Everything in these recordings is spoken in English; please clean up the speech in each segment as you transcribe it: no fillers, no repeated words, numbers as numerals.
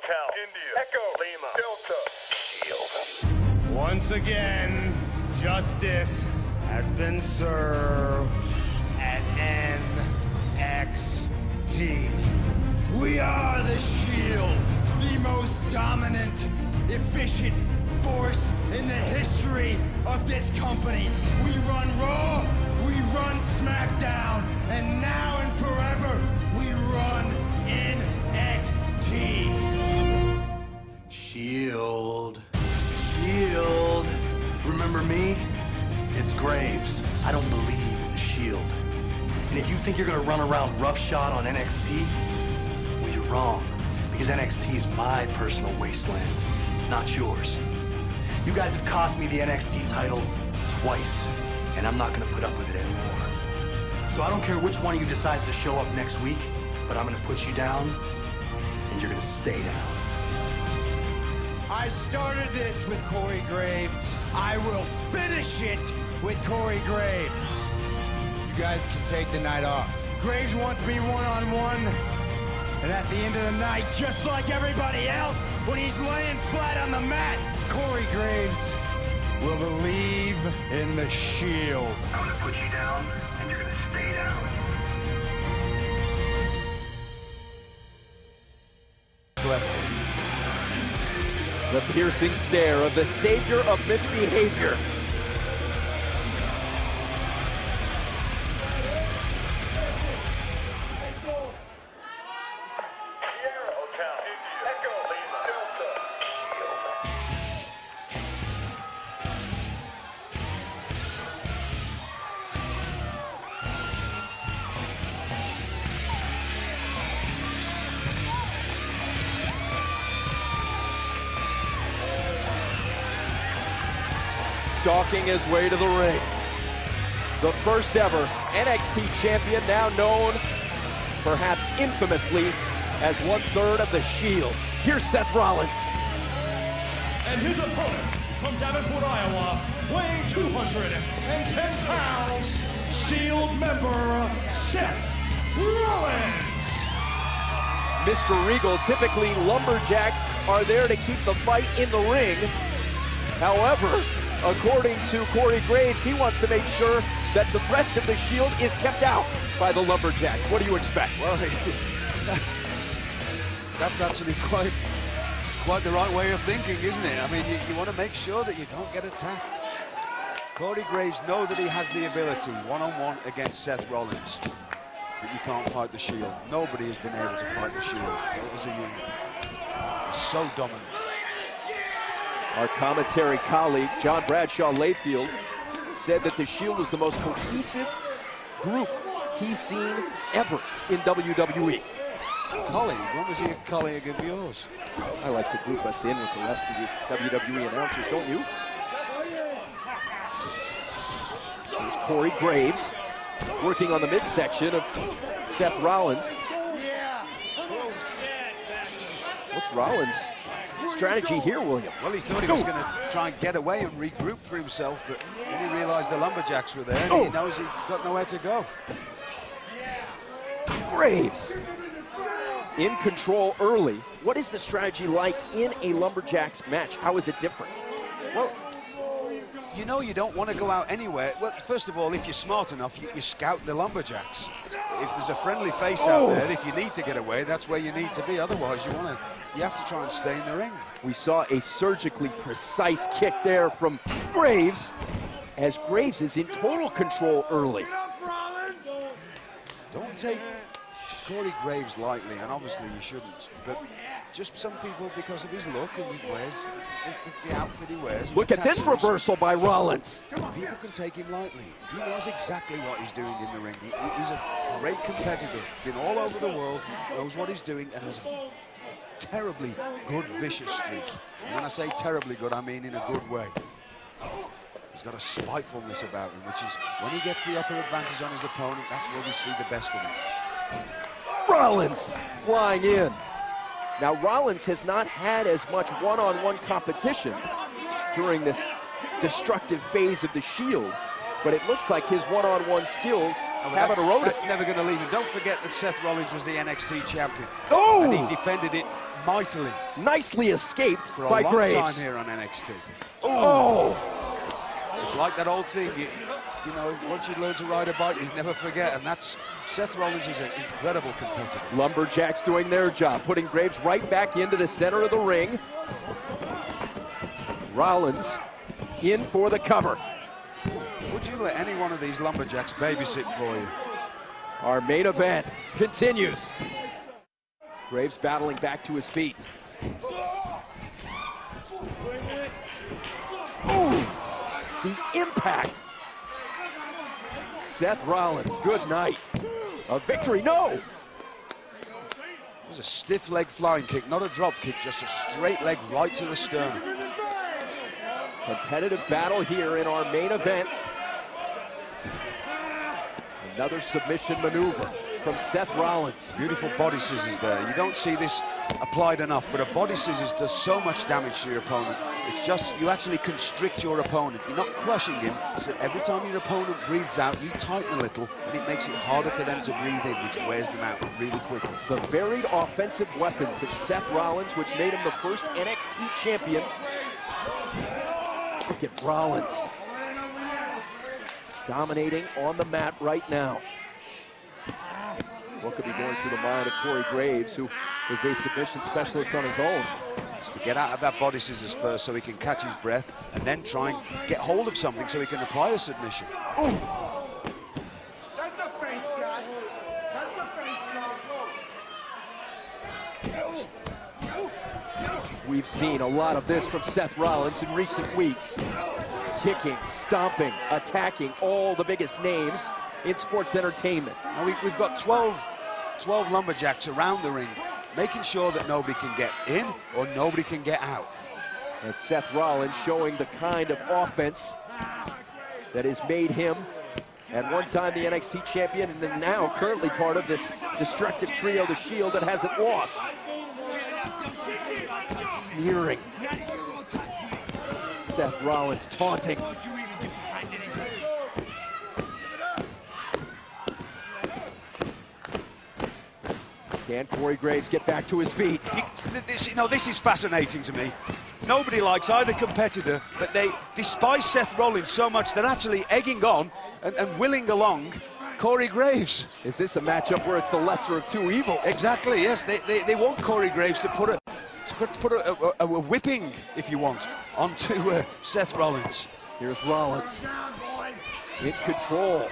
Cal, India, Echo, Lima, Delta, Shield. Once again, justice has been served at NXT. We are the Shield, the most dominant, efficient force in the history of this company. We run Raw, we run SmackDown, and now and forever, we run NXT. Shield. Shield. Remember me? It's Graves. I don't believe in the Shield. And if you think you're gonna run around roughshod on NXT, well, you're wrong. Because NXT is my personal wasteland, not yours. You guys have cost me the NXT title twice, and I'm not gonna put up with it anymore. So I don't care which one of you decides to show up next week, but I'm gonna put you down, and you're gonna stay down. I started this with Corey Graves. I will finish it with Corey Graves. You guys can take the night off. Graves wants me one-on-one, and at the end of the night, just like everybody else, when he's laying flat on the mat, Corey Graves will believe in the Shield. I'm gonna put you down, and you're gonna stay down. The piercing stare of the savior of misbehavior. Stalking his way to the ring. The first ever NXT champion, now known, perhaps infamously, as 1/3 of the Shield. Here's Seth Rollins. And his opponent, from Davenport, Iowa, weighing 210 pounds, Shield member, Seth Rollins. Mr. Regal, typically lumberjacks are there to keep the fight in the ring. However, according to Corey Graves, he wants to make sure that the rest of the Shield is kept out by the lumberjacks. What do you expect? Well, that's actually quite the right way of thinking, isn't it? I mean, you want to make sure that you don't get attacked. Corey Graves knows that he has the ability, one-on-one against Seth Rollins, but you can't fight the Shield. Nobody has been able to fight the Shield. It was a unit. It's so dominant. Our commentary colleague, John Bradshaw Layfield, said that the Shield was the most cohesive group he's seen ever in WWE. Colleague? When was he a colleague of yours? I like to group us in with the rest of the WWE announcers, don't you? Here's Corey Graves working on the midsection of Seth Rollins. What's Rollins' strategy here, William? Well, he thought he was going to try and get away and regroup for himself, but then he realized the lumberjacks were there, and he knows he's got nowhere to go. Graves in control early. What is the strategy like in a lumberjacks match? How is it different? Well, you know you don't want to go out anywhere. Well, first of all, if you're smart enough, you scout the lumberjacks. If there's a friendly face out there, if you need to get away, that's where you need to be. Otherwise, you have to try and stay in the ring. We saw a surgically precise kick there from Graves, as Graves is in total control early. Don't take Corey Graves lightly, and obviously you shouldn't, but just some people, because of his look and he wears the outfit he wears. Look at this reversal by Rollins. People can take him lightly. He knows exactly what he's doing in the ring. He's a great competitor, been all over the world, knows what he's doing, and has a terribly good vicious streak. And when I say terribly good, I mean in a good way. He's got a spitefulness about him, which is when he gets the upper advantage on his opponent, that's where we see the best of him. Rollins flying in. Now, Rollins has not had as much one-on-one competition during this destructive phase of the Shield, but it looks like his one-on-one skills haven't eroded. That's never going to leave him. Don't forget that Seth Rollins was the NXT champion. Oh! And he defended it mightily. Nicely escaped For a by long Graves. time here on NXT. Oh! It's like that old thing, you know, once you learn to ride a bike, you never forget, and that's, Seth Rollins is an incredible competitor. Lumberjacks doing their job, putting Graves right back into the center of the ring. Rollins in for the cover. Would you let any one of these Lumberjacks babysit for you? Our main event continues. Graves battling back to his feet. Ooh, the impact. Seth Rollins, good night. A victory, no! It was a stiff leg flying kick, not a drop kick, just a straight leg right to the sternum. Competitive battle here in our main event. Another submission maneuver from Seth Rollins. Beautiful body scissors there. You don't see this applied enough, but a body scissors does so much damage to your opponent. It's just, you actually constrict your opponent. You're not crushing him, so every time your opponent breathes out, you tighten a little, and it makes it harder for them to breathe in, which wears them out really quickly. The varied offensive weapons of Seth Rollins, which made him the first NXT champion. Look at Rollins. Dominating on the mat right now. What could be going through the mind of Corey Graves, who is a submission specialist on his own? Just to get out of that body scissors first so he can catch his breath, and then try and get hold of something so he can apply a submission. Ooh. That's a face shot. That's a face shot. We've seen a lot of this from Seth Rollins in recent weeks. Kicking, stomping, attacking all the biggest names in sports entertainment. Now we've got 12 Lumberjacks around the ring, making sure that nobody can get in or nobody can get out. And Seth Rollins showing the kind of offense that has made him at one time the NXT champion, and then now currently part of this destructive trio, the Shield, that hasn't lost. Sneering. Seth Rollins taunting. Can Corey Graves get back to his feet? This is fascinating to me. Nobody likes either competitor, but they despise Seth Rollins so much they're actually egging on and willing along Corey Graves. Is this a matchup where it's the lesser of two evils? Exactly, yes. They want Corey Graves to put a whipping, if you want, onto Seth Rollins. Here's Rollins in control.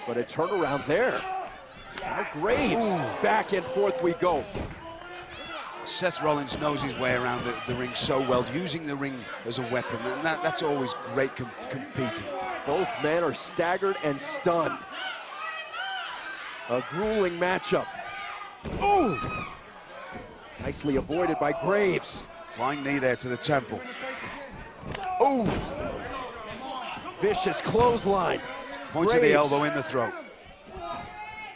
But a turnaround there. Now Graves, back and forth we go. Seth Rollins knows his way around the ring so well, using the ring as a weapon, and that's always great competing. Both men are staggered and stunned. A grueling matchup. Ooh! Nicely avoided by Graves. Flying knee there to the temple. Ooh! Vicious clothesline. Point of the elbow in the throat.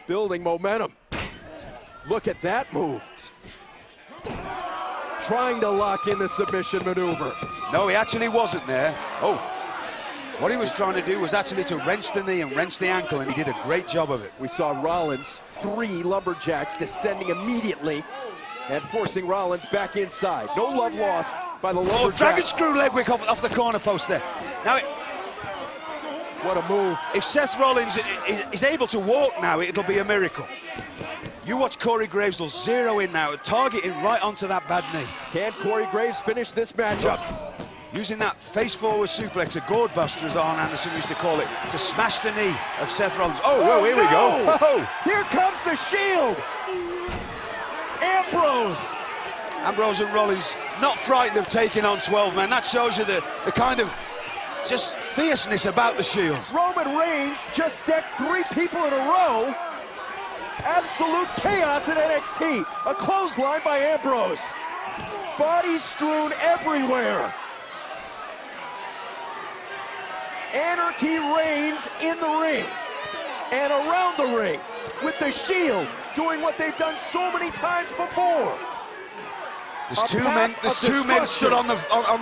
Building momentum. Look at that move. Trying to lock in the submission maneuver. No, he actually wasn't there. Oh, what he was trying to do was actually to wrench the knee and wrench the ankle, and he did a great job of it. We saw Rollins, 3 Lumberjacks descending immediately and forcing Rollins back inside. No love lost by the Lumberjacks. Oh, dragon screw leg whip off the corner post there. Now, what a move. If Seth Rollins is able to walk now, it'll be a miracle. You watch Corey Graves will zero in now, targeting right onto that bad knee. Can Corey Graves finish this matchup? Using that face-forward suplex, a gourd buster, as Arn Anderson used to call it, to smash the knee of Seth Rollins. Oh, whoa, here we go. Oh. Here comes the Shield. Ambrose and Rollins not frightened of taking on 12 men. That shows you the kind of just fierceness about the Shield. Roman Reigns just decked 3 people in a row. Absolute chaos in NXT. A clothesline by Ambrose. Bodies strewn everywhere. Anarchy reigns in the ring and around the ring, with the Shield doing what they've done so many times before. There's two men stood on the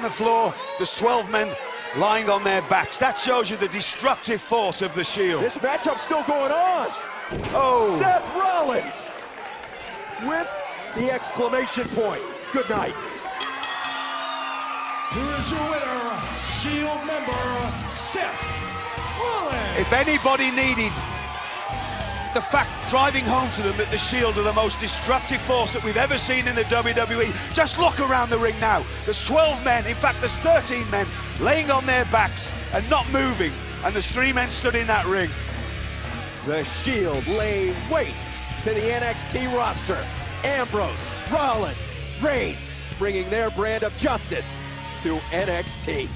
floor. There's 12 men lying on their backs. That shows you the destructive force of the Shield. This matchup's still going on. Oh. Seth Rollins Rollins with the exclamation point. Good night. Here is your winner, Shield member, Seth Rollins. If anybody needed the fact driving home to them that the Shield are the most destructive force that we've ever seen in the WWE, just look around the ring now. There's 12 men, in fact there's 13 men, laying on their backs and not moving, and there's 3 men stood in that ring. The Shield lay waste to the NXT roster. Ambrose, Rollins, Reigns, bringing their brand of justice to NXT.